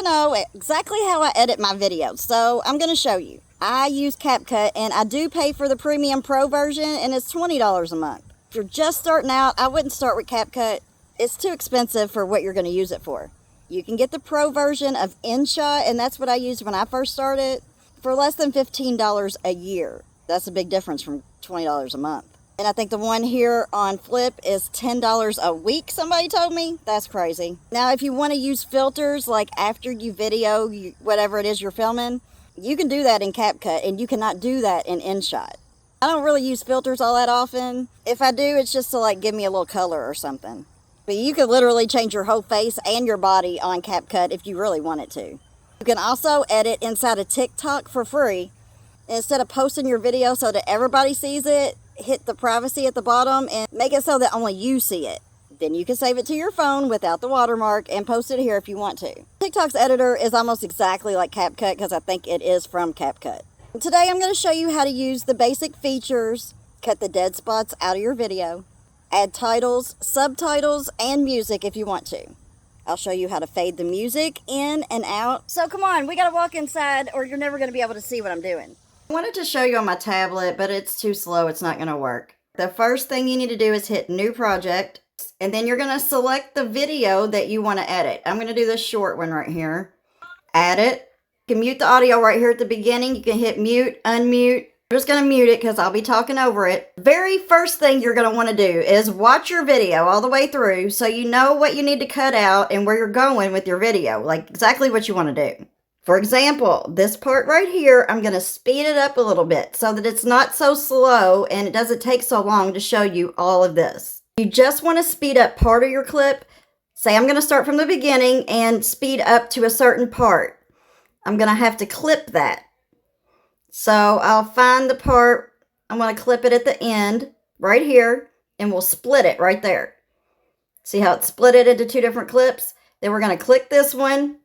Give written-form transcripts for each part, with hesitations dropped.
to know exactly how I edit my videos, so I'm going to show you. I use CapCut, and I do pay for the Premium Pro version, and it's $20 a month. If you're just starting out, I wouldn't start with CapCut. It's too expensive for what you're going to use it for. You can get the Pro version of InShot, and that's what I used when I first started, for less than $15 a year. That's a big difference from $20 a month. And I think the one here on Flip is $10 a week, somebody told me. That's crazy. Now, if you want to use filters, like after you video whatever it is you're filming, you can do that in CapCut, and you cannot do that in InShot. I don't really use filters all that often. If I do, it's just to like give me a little color or something. But you could literally change your whole face and your body on CapCut if you really wanted to. You can also edit inside of TikTok for free. Instead of posting your video so that everybody sees it, hit the privacy at the bottom and make it so that only you see it. Then you can save it to your phone without the watermark and post it here if you want to. TikTok's editor is almost exactly like CapCut because I think it is from CapCut. Today I'm going to show you how to use the basic features, cut the dead spots out of your video, add titles, subtitles, and music if you want to. I'll show you how to fade the music in and out. So come on, we got to walk inside or you're never going to be able to see what I'm doing. I wanted to show you on my tablet, but it's too slow. It's not going to work. The first thing you need to do is hit New Project, and then you're going to select the video that you want to edit. I'm going to do this short one right here. Add it. You can mute the audio right here at the beginning. You can hit mute, unmute. I'm just going to mute it because I'll be talking over it. Very first thing you're going to want to do is watch your video all the way through so you know what you need to cut out and where you're going with your video, like exactly what you want to do. For example, this part right here, I'm going to speed it up a little bit so that it's not so slow and it doesn't take so long to show you all of this. You just want to speed up part of your clip. Say I'm going to start from the beginning and speed up to a certain part. I'm going to have to clip that. So I'll find the part, I'm going to clip it at the end right here and we'll split it right there. See how it's split it into two different clips? Then we're going to click this one.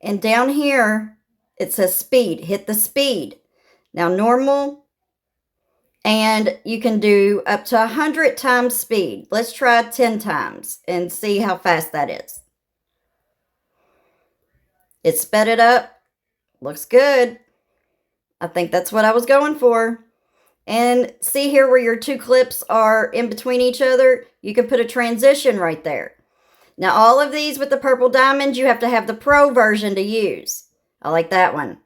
And down here, it says speed. Hit the speed. Now, normal. And you can do up to 100 times speed. Let's try 10 times and see how fast that is. It sped it up. Looks good. I think that's what I was going for. And see here where your two clips are in between each other? You can put a transition right there. Now, all of these with the purple diamonds, you have to have the Pro version to use. I like that one.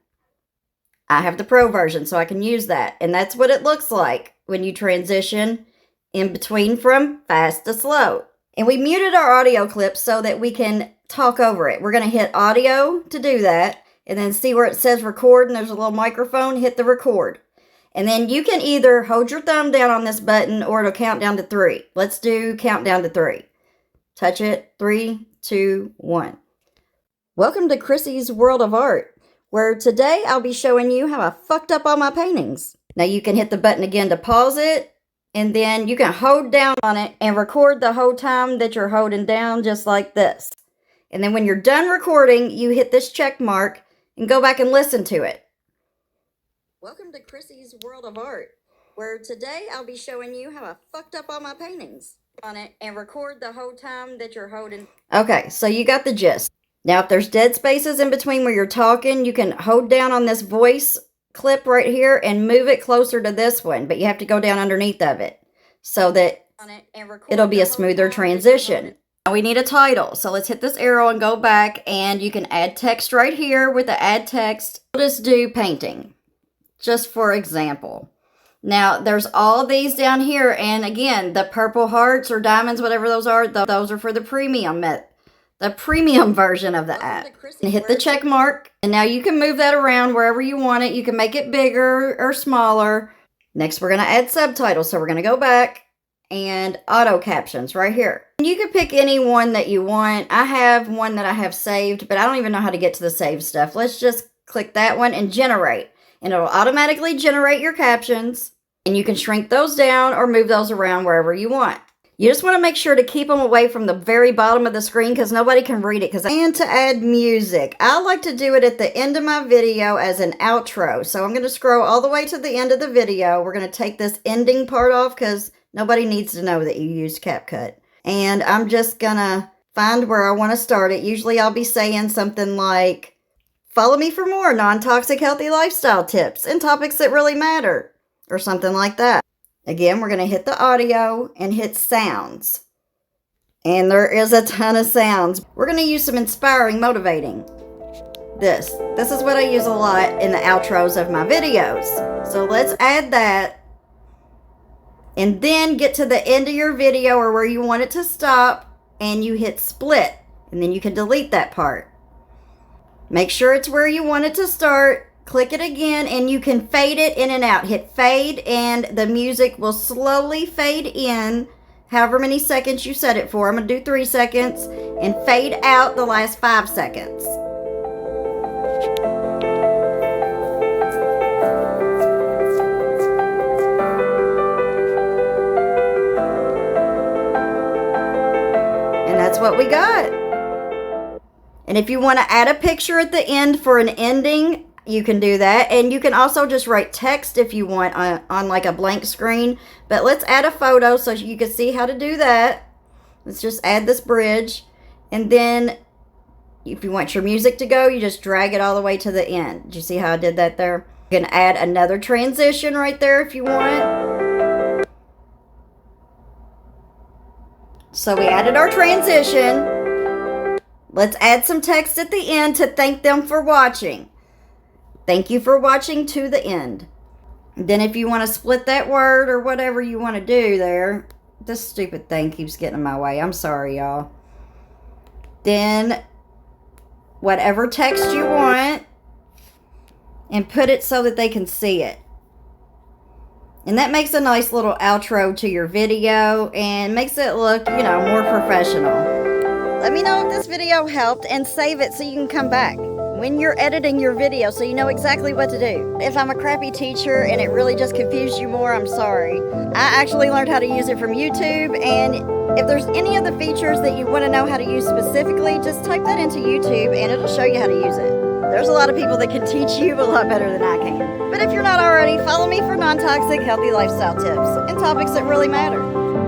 I have the Pro version, so I can use that. And that's what it looks like when you transition in between from fast to slow. And we muted our audio clips so that we can talk over it. We're going to hit audio to do that. And then see where it says record and there's a little microphone. Hit the record. And then you can either hold your thumb down on this button or it'll count down to 3. Let's do count down to 3. Touch it. 3, 2, 1. Welcome to Chrissy's World of Art, where today I'll be showing you how I fucked up all my paintings. Now you can hit the button again to pause it, and then you can hold down on it and record the whole time that you're holding down just like this. And then when you're done recording, you hit this check mark and go back and listen to it. Welcome to Chrissy's World of Art, where today I'll be showing you how I fucked up all my paintings on it and record the whole time that you're holding. Okay, so you got the gist. Now, if there's dead spaces in between where you're talking, you can hold down on this voice clip right here and move it closer to this one, but you have to go down underneath of it so that it'll be a smoother transition. Now we need a title, so let's hit this arrow and go back, and you can add text right here with the add text. We'll just do painting, just for example. Now, there's all these down here, and again, the purple hearts or diamonds, whatever those are for the premium version of the app. And hit the check mark, and now you can move that around wherever you want it. You can make it bigger or smaller. Next, we're going to add subtitles, so we're going to go back and auto captions right here. You can pick any one that you want. I have one that I have saved, but I don't even know how to get to the save stuff. Let's just click that one and generate, and it'll automatically generate your captions. And you can shrink those down or move those around wherever you want. You just want to make sure to keep them away from the very bottom of the screen because nobody can read it. And to add music, I like to do it at the end of my video as an outro. So I'm going to scroll all the way to the end of the video. We're going to take this ending part off because nobody needs to know that you used CapCut. And I'm just going to find where I want to start it. Usually I'll be saying something like, Follow me for more non-toxic healthy lifestyle tips and topics that really matter, or something like that. Again, we're going to hit the audio and hit sounds. And there is a ton of sounds. We're going to use some inspiring, motivating. This is what I use a lot in the outros of my videos. So let's add that. And then get to the end of your video or where you want it to stop, and you hit split. And then you can delete that part. Make sure it's where you want it to start. Click it again, and you can fade it in and out. Hit fade, and the music will slowly fade in however many seconds you set it for. I'm going to do 3 seconds, and fade out the last 5 seconds. And that's what we got. And if you want to add a picture at the end for an ending, you can do that. And you can also just write text if you want on like a blank screen. But let's add a photo so you can see how to do that. Let's just add this bridge. And then if you want your music to go, you just drag it all the way to the end. Did you see how I did that there? You can add another transition right there if you want. So we added our transition. Let's add some text at the end to thank them for watching. Thank you for watching to the end. Then if you want to split that word or whatever you want to do there. This stupid thing keeps getting in my way. I'm sorry, y'all. Then whatever text you want, and put it so that they can see it. And that makes a nice little outro to your video and makes it look, you know, more professional. Let me know if this video helped and save it so you can come back when you're editing your video so you know exactly what to do. If I'm a crappy teacher and it really just confused you more, I'm sorry. I actually learned how to use it from YouTube, and if there's any of the features that you want to know how to use specifically, just type that into YouTube and it'll show you how to use it. There's a lot of people that can teach you a lot better than I can. But if you're not already, follow me for non-toxic healthy lifestyle tips and topics that really matter.